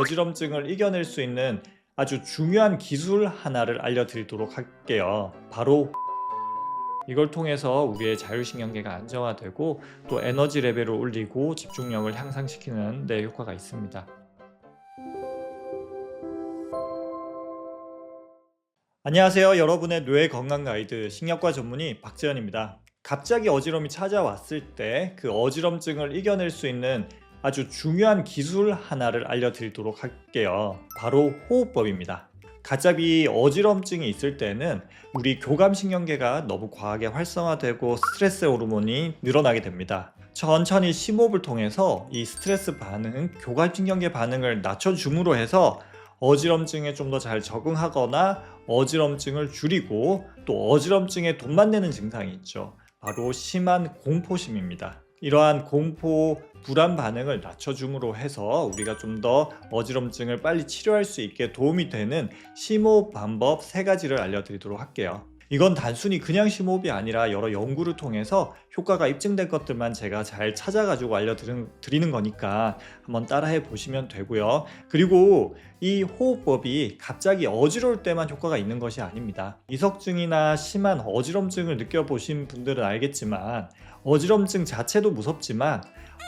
어지럼증을 이겨낼 수 있는 아주 중요한 기술 하나를 알려드리도록 할게요. 바로 이걸 통해서 우리의 자율신경계가 안정화되고 또 에너지 레벨을 올리고 집중력을 향상시키는 데 효과가 있습니다. 안녕하세요. 여러분의 뇌 건강 가이드 신경과 전문의 박재현입니다. 갑자기 어지럼이 찾아왔을 때 그 어지럼증을 이겨낼 수 있는 아주 중요한 기술 하나를 알려드리도록 할게요. 바로 호흡법입니다. 갑자기 어지럼증이 있을 때는 우리 교감신경계가 너무 과하게 활성화되고 스트레스 호르몬이 늘어나게 됩니다. 천천히 심호흡을 통해서 이 스트레스 반응, 교감신경계 반응을 낮춰줌으로 해서 어지럼증에 좀 더 잘 적응하거나 어지럼증을 줄이고 또 어지럼증에 돈만 내는 증상이 있죠. 바로 심한 공포심입니다. 이러한 공포, 불안 반응을 낮춰줌으로 해서 우리가 좀 더 어지럼증을 빨리 치료할 수 있게 도움이 되는 심호흡 방법 3가지를 알려드리도록 할게요. 이건 단순히 그냥 심호흡이 아니라 여러 연구를 통해서 효과가 입증된 것들만 제가 잘 찾아가지고 알려드리는 거니까 한번 따라해 보시면 되고요. 그리고 이 호흡법이 갑자기 어지러울 때만 효과가 있는 것이 아닙니다. 이석증이나 심한 어지럼증을 느껴보신 분들은 알겠지만 어지럼증 자체도 무섭지만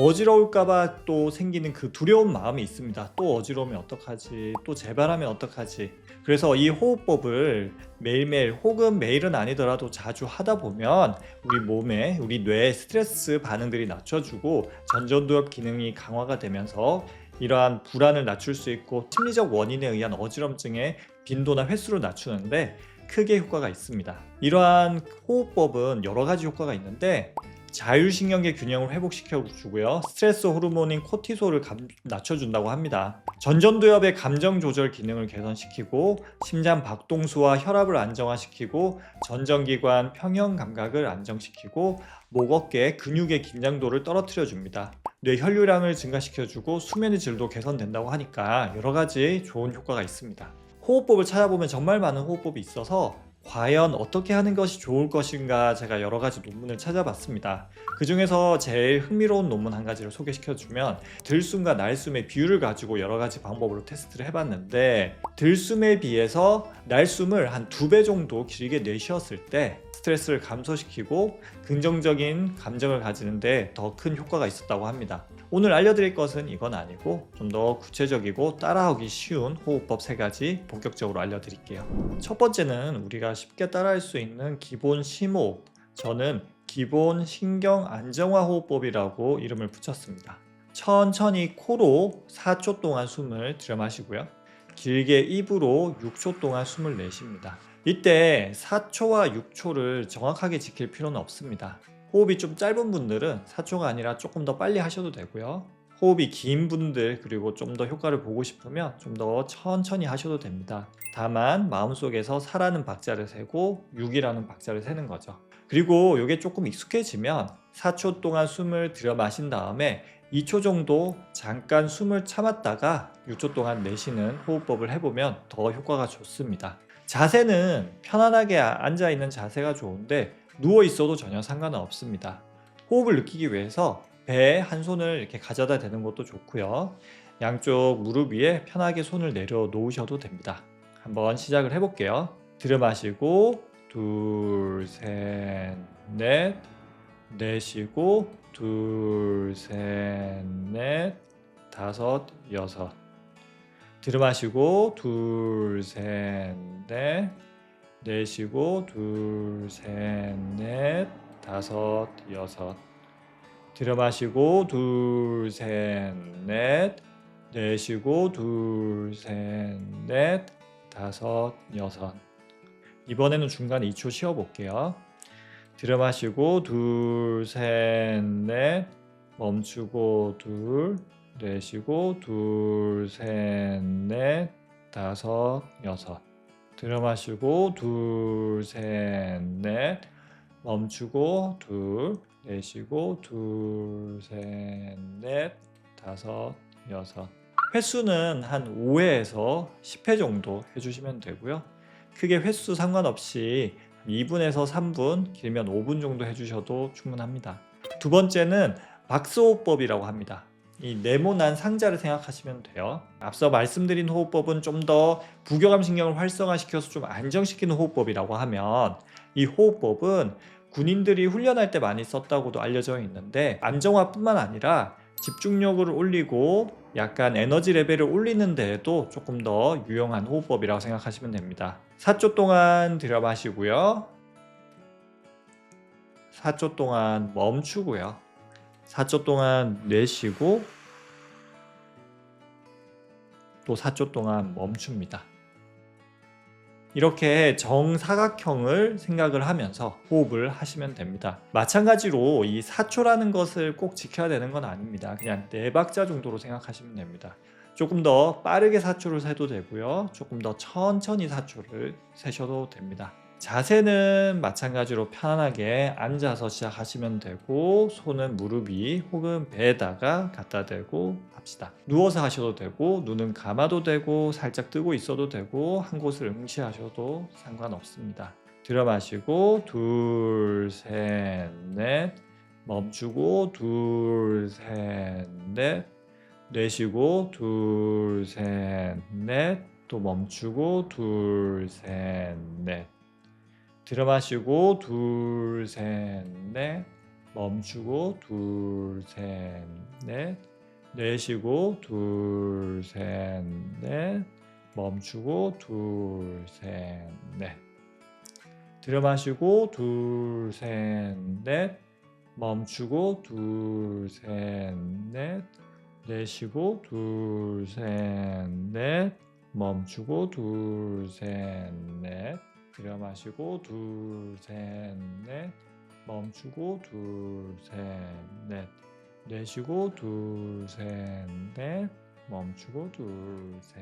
어지러울까봐 또 생기는 그 두려운 마음이 있습니다. 또 어지러우면 어떡하지? 또 재발하면 어떡하지? 그래서 이 호흡법을 매일매일 혹은 매일은 아니더라도 자주 하다 보면 우리 몸에, 우리 뇌의 스트레스 반응들이 낮춰주고 전전두엽 기능이 강화가 되면서 이러한 불안을 낮출 수 있고 심리적 원인에 의한 어지럼증의 빈도나 횟수를 낮추는데 크게 효과가 있습니다. 이러한 호흡법은 여러 가지 효과가 있는데 자율신경계 균형을 회복시켜 주고요. 스트레스 호르몬인 코티솔을 낮춰준다고 합니다. 전전두엽의 감정 조절 기능을 개선시키고 심장 박동수와 혈압을 안정화시키고 전정기관 평형 감각을 안정시키고 목, 어깨, 근육의 긴장도를 떨어뜨려 줍니다. 뇌 혈류량을 증가시켜주고 수면의 질도 개선된다고 하니까 여러 가지 좋은 효과가 있습니다. 호흡법을 찾아보면 정말 많은 호흡법이 있어서 과연 어떻게 하는 것이 좋을 것인가 제가 여러 가지 논문을 찾아봤습니다. 그 중에서 제일 흥미로운 논문 한 가지를 소개시켜주면 들숨과 날숨의 비율을 가지고 여러 가지 방법으로 테스트를 해봤는데 들숨에 비해서 날숨을 한 2배 정도 길게 내쉬었을 때 스트레스를 감소시키고 긍정적인 감정을 가지는데 더 큰 효과가 있었다고 합니다. 오늘 알려드릴 것은 이건 아니고 좀 더 구체적이고 따라하기 쉬운 호흡법 3가지 본격적으로 알려드릴게요. 첫 번째는 우리가 쉽게 따라할 수 있는 기본 심호흡, 저는 기본 신경 안정화 호흡법이라고 이름을 붙였습니다. 천천히 코로 4초 동안 숨을 들여 마시고요. 길게 입으로 6초 동안 숨을 내쉽니다. 이때 4초와 6초를 정확하게 지킬 필요는 없습니다. 호흡이 좀 짧은 분들은 4초가 아니라 조금 더 빨리 하셔도 되고요. 호흡이 긴 분들 그리고 좀 더 효과를 보고 싶으면 좀 더 천천히 하셔도 됩니다. 다만 마음속에서 4라는 박자를 세고 6이라는 박자를 세는 거죠. 그리고 이게 조금 익숙해지면 4초 동안 숨을 들여 마신 다음에 2초 정도 잠깐 숨을 참았다가 6초 동안 내쉬는 호흡법을 해보면 더 효과가 좋습니다. 자세는 편안하게 앉아있는 자세가 좋은데 누워 있어도 전혀 상관은 없습니다. 호흡을 느끼기 위해서 배에 한 손을 이렇게 가져다 대는 것도 좋고요. 양쪽 무릎 위에 편하게 손을 내려 놓으셔도 됩니다. 한번 시작을 해볼게요. 들여 마시고 둘, 셋, 넷, 내쉬고 둘, 셋, 넷, 다섯, 여섯. 들여 마시고 둘, 셋, 넷, 내쉬고 둘, 셋, 넷, 다섯, 여섯. 들여 마시고 둘, 셋, 넷, 내쉬고 둘, 셋, 넷, 다섯, 여섯. 이번에는 중간에 2초 쉬어 볼게요. 들여 마시고 둘, 셋, 넷, 멈추고 둘, 내쉬고 둘, 셋, 넷, 다섯, 여섯. 들여 마시고 둘, 셋, 넷, 멈추고 둘, 내쉬고 둘, 셋, 넷, 다섯, 여섯. 횟수는 한 5회에서 10회 정도 해주시면 되고요. 크게 횟수 상관없이 2분에서 3분, 길면 5분 정도 해주셔도 충분합니다. 두 번째는 박스호흡법이라고 합니다. 이 네모난 상자를 생각하시면 돼요. 앞서 말씀드린 호흡법은 좀 더 부교감 신경을 활성화시켜서 좀 안정시키는 호흡법이라고 하면, 이 호흡법은 군인들이 훈련할 때 많이 썼다고도 알려져 있는데, 안정화뿐만 아니라 집중력을 올리고 약간 에너지 레벨을 올리는 데에도 조금 더 유용한 호흡법이라고 생각하시면 됩니다. 4초 동안 들여 마시고요, 4초 동안 멈추고요, 4초 동안 내쉬고 또 4초 동안 멈춥니다. 이렇게 정사각형을 생각을 하면서 호흡을 하시면 됩니다. 마찬가지로 이 4초라는 것을 꼭 지켜야 되는 건 아닙니다. 그냥 4박자 정도로 생각하시면 됩니다. 조금 더 빠르게 4초를 세도 되고요, 조금 더 천천히 4초를 세셔도 됩니다. 자세는 마찬가지로 편안하게 앉아서 시작하시면 되고, 손은 무릎 위 혹은 배에다가 갖다 대고 합시다. 누워서 하셔도 되고, 눈은 감아도 되고, 살짝 뜨고 있어도 되고, 한 곳을 응시하셔도 상관없습니다. 들여 마시고 둘, 셋, 넷, 멈추고 둘, 셋, 넷, 내쉬고 둘, 셋, 넷, 또 멈추고 둘, 셋, 넷, 들여 마시고 둘, 셋, 넷, 멈추고 둘, 셋, 넷, 내쉬고 둘, 셋, 넷, 멈추고 둘, 셋, 넷, 들여 마시고 둘, 셋, 넷, 멈추고 둘, 셋, 넷, 내쉬고 둘, 셋, 넷, 멈추고 둘, 셋, 넷, 들여 마시고 둘, 셋, 넷, 멈추고 둘, 셋, 넷, 내쉬고 둘, 셋, 넷, 멈추고 둘, 셋,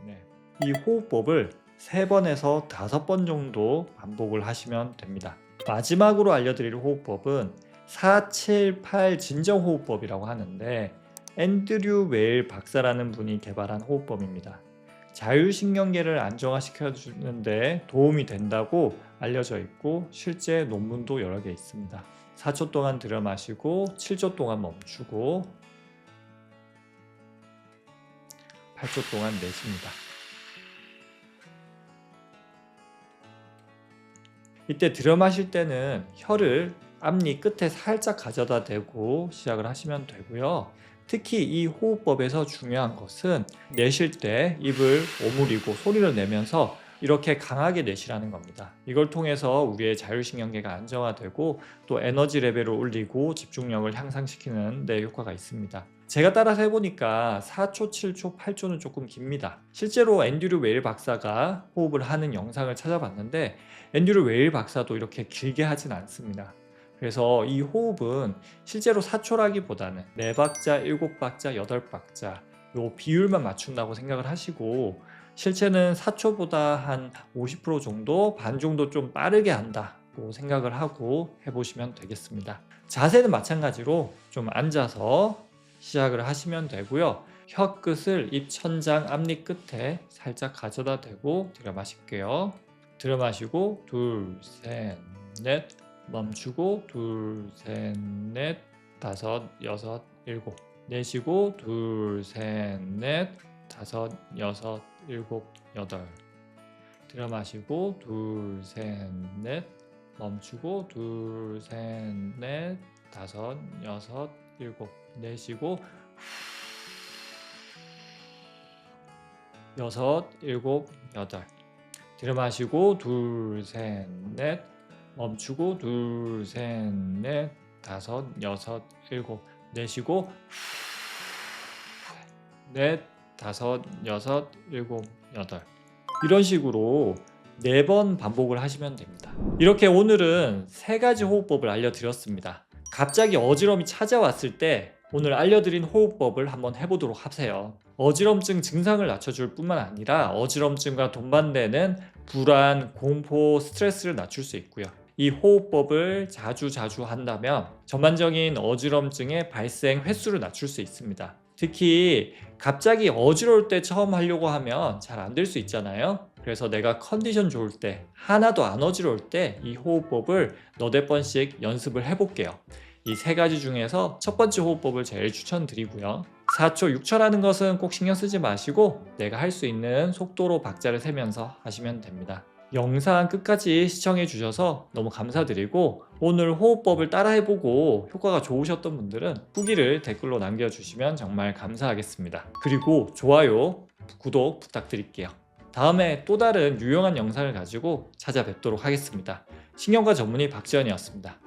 넷. 이 호흡법을 3번에서 5번 정도 반복을 하시면 됩니다. 마지막으로 알려드릴 호흡법은 478 진정호흡법이라고 하는데, 앤드류 웨일 박사라는 분이 개발한 호흡법입니다. 자율신경계를 안정화시켜주는데 도움이 된다고 알려져 있고, 실제 논문도 여러 개 있습니다. 4초 동안 들여 마시고 7초 동안 멈추고 8초 동안 내쉽니다. 이때 들여 마실 때는 혀를 앞니 끝에 살짝 가져다 대고 시작을 하시면 되고요. 특히 이 호흡법에서 중요한 것은 내쉴 때 입을 오므리고 소리를 내면서 이렇게 강하게 내쉬라는 겁니다. 이걸 통해서 우리의 자율신경계가 안정화되고 또 에너지 레벨을 올리고 집중력을 향상시키는 데 효과가 있습니다. 제가 따라서 해보니까 4초, 7초, 8초는 조금 깁니다. 실제로 앤드류 웨일 박사가 호흡을 하는 영상을 찾아봤는데, 앤드류 웨일 박사도 이렇게 길게 하진 않습니다. 그래서 이 호흡은 실제로 4초라기보다는 4박자, 7박자, 8박자 요 비율만 맞춘다고 생각을 하시고, 실제는 4초보다 한 50% 정도, 반 정도 좀 빠르게 한다고 생각을 하고 해보시면 되겠습니다. 자세는 마찬가지로 좀 앉아서 시작을 하시면 되고요. 혀 끝을 입 천장 앞니 끝에 살짝 가져다 대고 들여 마실게요. 들여 마시고 둘, 셋, 넷, 멈추고 둘, 셋, 넷, 다섯, 여섯, 일곱, 내쉬고 둘, 셋, 넷, 다섯, 여섯, 일곱, 여덟, 들여 마시고 둘, 셋, 넷, 멈추고 둘, 셋, 넷, 다섯, 여섯, 일곱, 내쉬고 여섯, 일곱, 여덟, 들여 마시고 둘, 셋, 넷, 멈추고 둘, 셋, 넷, 다섯, 여섯, 일곱, 내쉬고 넷, 다섯, 여섯, 일곱, 여덟. 이런 식으로 4번 반복을 하시면 됩니다. 이렇게 오늘은 3가지 호흡법을 알려드렸습니다. 갑자기 어지럼이 찾아왔을 때 오늘 알려드린 호흡법을 한번 해보도록 하세요. 어지럼증 증상을 낮춰줄 뿐만 아니라 어지럼증과 동반되는 불안, 공포, 스트레스를 낮출 수 있고요. 이 호흡법을 자주 한다면 전반적인 어지럼증의 발생 횟수를 낮출 수 있습니다. 특히 갑자기 어지러울 때 처음 하려고 하면 잘 안 될 수 있잖아요. 그래서 내가 컨디션 좋을 때, 하나도 안 어지러울 때 이 호흡법을 너댓 번씩 연습을 해볼게요. 이 3가지 중에서 첫 번째 호흡법을 제일 추천드리고요. 4초, 6초라는 것은 꼭 신경 쓰지 마시고 내가 할 수 있는 속도로 박자를 세면서 하시면 됩니다. 영상 끝까지 시청해 주셔서 너무 감사드리고 오늘 호흡법을 따라해보고 효과가 좋으셨던 분들은 후기를 댓글로 남겨주시면 정말 감사하겠습니다. 그리고 좋아요, 구독 부탁드릴게요. 다음에 또 다른 유용한 영상을 가지고 찾아뵙도록 하겠습니다. 신경과 전문의 박지현이었습니다.